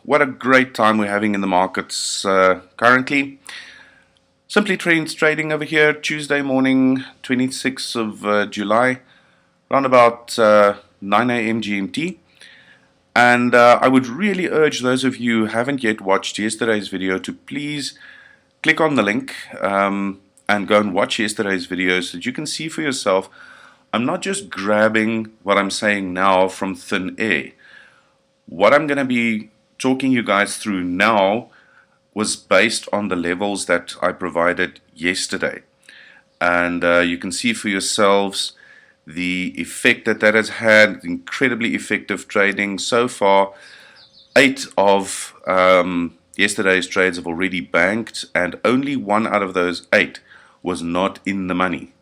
what a great time we're having in the markets currently. Simply Trends trading over here, Tuesday morning, 26th of July, around about 9 a.m. GMT. And I would really urge those of you who haven't yet watched yesterday's video to please click on the link and go and watch yesterday's video so that you can see for yourself. I'm not just grabbing what I'm saying now from thin air. What I'm going to be talking you guys through now was based on the levels that I provided yesterday. And you can see for yourselves the effect that that has had, incredibly effective trading. So far, 8 of yesterday's trades have already banked, and only 1 out of those 8 was not in the money.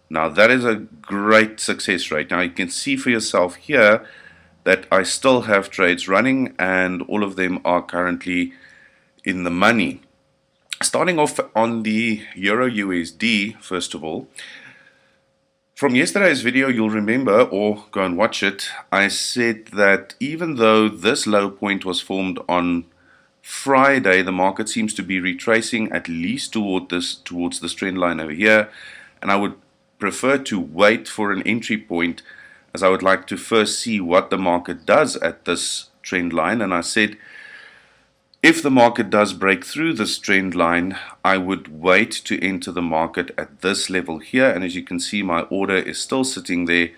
Now that is a great success rate. Now you can see for yourself here that I still have trades running and all of them are currently in the money. Starting off on the EURUSD, first of all, from yesterday's video, you'll remember, or go and watch it, I said that even though this low point was formed on Friday, the market seems to be retracing at least towards this trend line over here, and I would prefer to wait for an entry point, as I would like to first see what the market does at this trend line. And I said if the market does break through this trend line, I would wait to enter the market at this level here. And as you can see, my order is still sitting there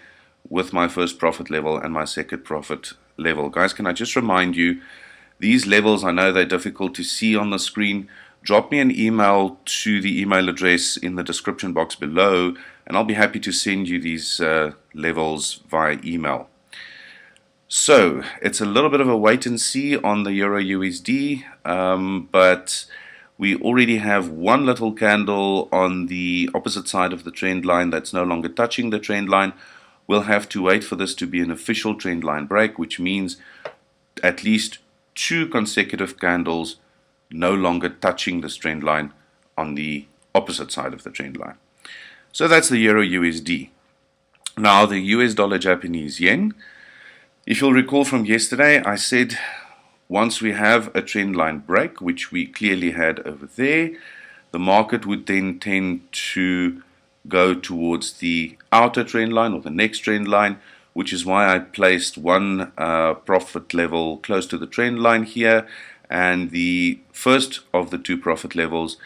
with my first profit level and my second profit level. Guys, can I just remind you, these levels, I know they're difficult to see on the screen. Drop me an email to the email address in the description box below, and I'll be happy to send you these levels via email. So it's a little bit of a wait and see on the EURUSD, but we already have one little candle on the opposite side of the trend line that's no longer touching the trend line. We'll have to wait for this to be an official trend line break, which means at least 2 consecutive candles no longer touching this trend line on the opposite side of the trend line. So that's the EURUSD. Now the US dollar Japanese yen. If you'll recall from yesterday, I said once we have a trend line break, which we clearly had over there, the market would then tend to go towards the outer trend line or the next trend line, which is why I placed one profit level close to the trend line here, and the first of the 2 profit levels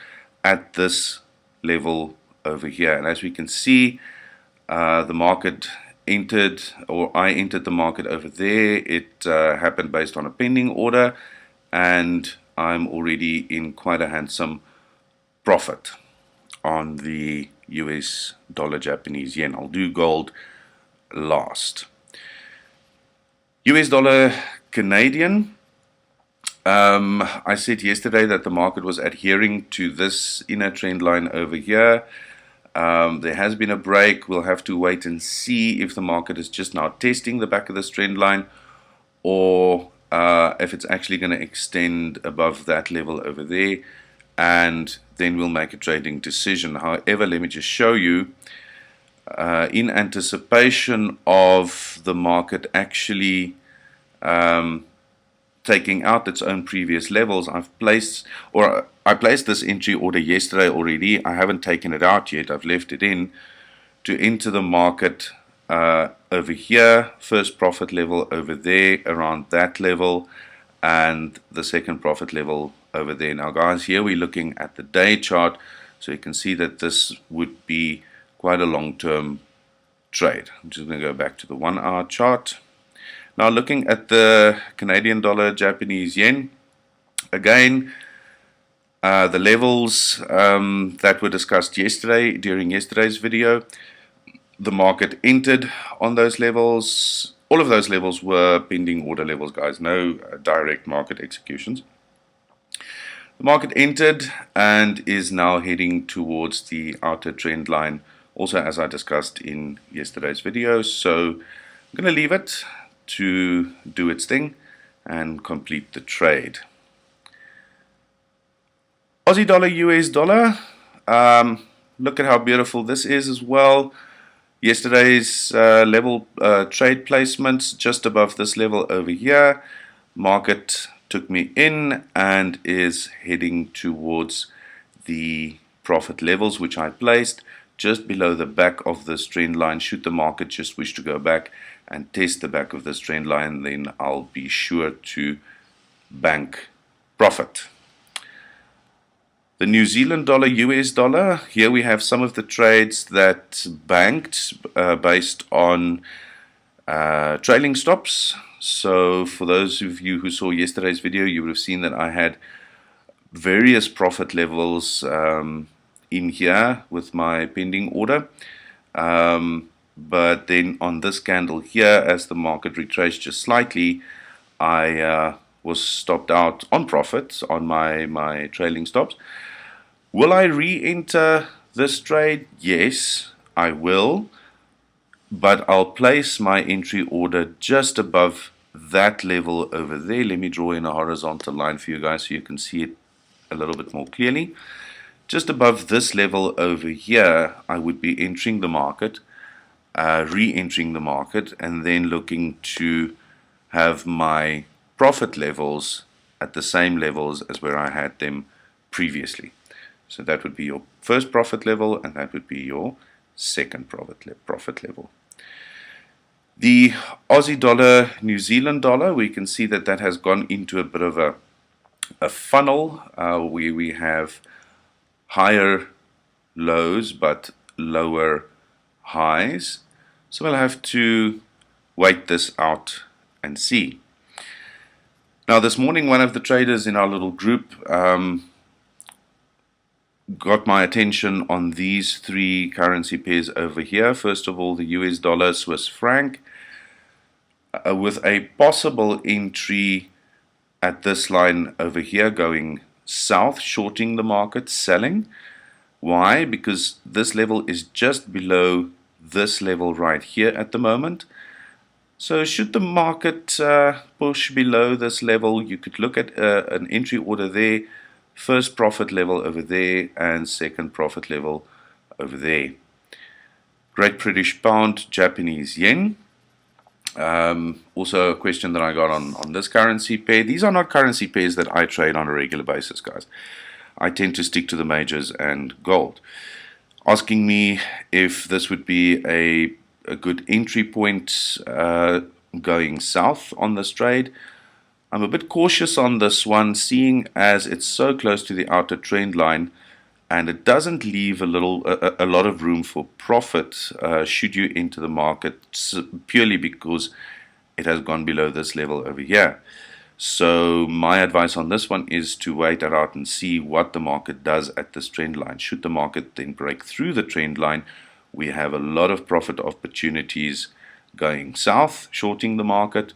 at this level over here. And as we can see, the market entered, or I entered the market over there. It happened based on a pending order, and I'm already in quite a handsome profit on the US dollar Japanese yen. I'll do gold last. US dollar Canadian. I said yesterday that the market was adhering to this inner trend line over here. There has been a break. We'll have to wait and see if the market is just now testing the back of this trend line, or if it's actually going to extend above that level over there, and then we'll make a trading decision. However, let me just show you, in anticipation of the market actually taking out its own previous levels, I placed this entry order yesterday already. I haven't taken it out yet. I've left it in to enter the market over here. First profit level over there around that level, and the second profit level over there. Now guys, here we're looking at the day chart, so you can see that this would be quite a long-term trade. I'm just going to go back to the 1-hour chart. Now looking at the Canadian dollar Japanese yen, again, the levels that were discussed yesterday during yesterday's video, the market entered on those levels. All of those levels were pending order levels, guys, no direct market executions. The market entered and is now heading towards the outer trend line, also as I discussed in yesterday's video. So I'm going to leave it to do its thing and complete the trade. Aussie dollar, US dollar. Look at how beautiful this is as well. Yesterday's level trade placements just above this level over here. Market took me in and is heading towards the profit levels which I placed just below the back of this trend line. Should the market just wish to go back and test the back of this trend line, then I'll be sure to bank profit. The New Zealand dollar, US dollar, here we have some of the trades that banked based on trailing stops. So for those of you who saw yesterday's video, you would have seen that I had various profit levels in here with my pending order. But then on this candle here, as the market retraced just slightly, I was stopped out on profit on my trailing stops. Will I re-enter this trade? Yes, I will. But I'll place my entry order just above that level over there. Let me draw in a horizontal line for you guys so you can see it a little bit more clearly. Just above this level over here, I would be entering the market, re-entering the market, and then looking to have my profit levels at the same levels as where I had them previously. So that would be your first profit level, and that would be your second profit level. The Aussie dollar, New Zealand dollar, we can see that that has gone into a bit of a funnel where we have higher lows but lower highs. So we'll have to wait this out and see. Now this morning, one of the traders in our little group got my attention on these three currency pairs over here. First of all, the US dollar, Swiss franc, with a possible entry at this line over here going south, shorting the market, selling. Why? Because this level is just below this level right here at the moment. So should the market push below this level, you could look at an entry order there, first profit level over there, and second profit level over there. Great British Pound, Japanese Yen. Also a question that I got on this currency pair. These are not currency pairs that I trade on a regular basis, guys. I tend to stick to the majors and gold. Asking me if this would be a good entry point going south on this trade. I'm a bit cautious on this one, seeing as it's so close to the outer trend line, and it doesn't leave a lot of room for profit should you enter the market, purely because it has gone below this level over here. So my advice on this one is to wait it out and see what the market does at this trend line. Should the market then break through the trend line, we have a lot of profit opportunities going south, shorting the market.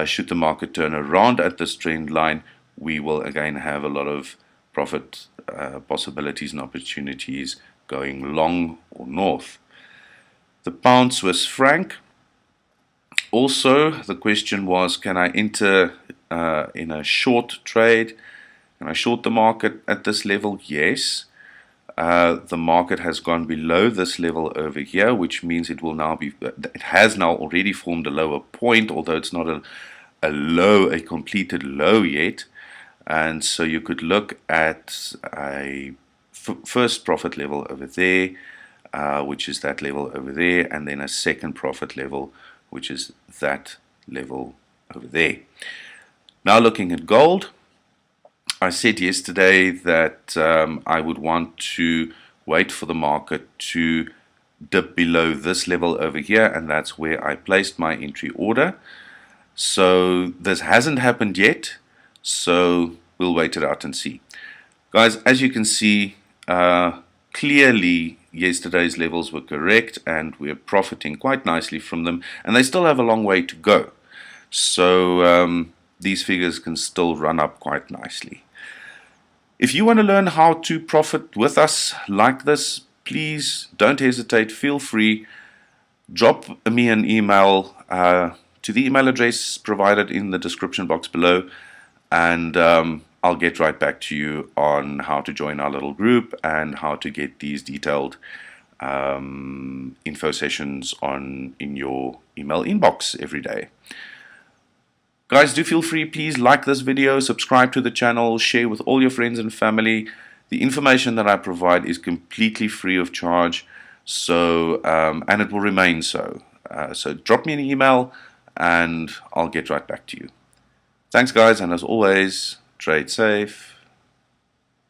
Should the market turn around at this trend line, we will again have a lot of profit possibilities and opportunities going long or north. The pound Swiss franc. Also, the question was, can I enter in a short trade? Can I short the market at this level? Yes. The market has gone below this level over here, which means it will now be, it has now already formed a lower point, although it's not a low, a completed low yet. And so you could look at a first profit level over there, which is that level over there, and then a second profit level, which is that level over there. Now looking at gold, I said yesterday that I would want to wait for the market to dip below this level over here, and that's where I placed my entry order. So this hasn't happened yet, so we'll wait it out and see. Guys, as you can see, clearly yesterday's levels were correct, and we're profiting quite nicely from them, and they still have a long way to go. So these figures can still run up quite nicely. If you want to learn how to profit with us like this, please don't hesitate, feel free, drop me an email to the email address provided in the description box below, and I'll get right back to you on how to join our little group and how to get these detailed info sessions in your email inbox every day. Guys, do feel free, please like this video, subscribe to the channel, share with all your friends and family. The information that I provide is completely free of charge, so and it will remain so. So drop me an email and I'll get right back to you. Thanks guys, and as always, trade safe.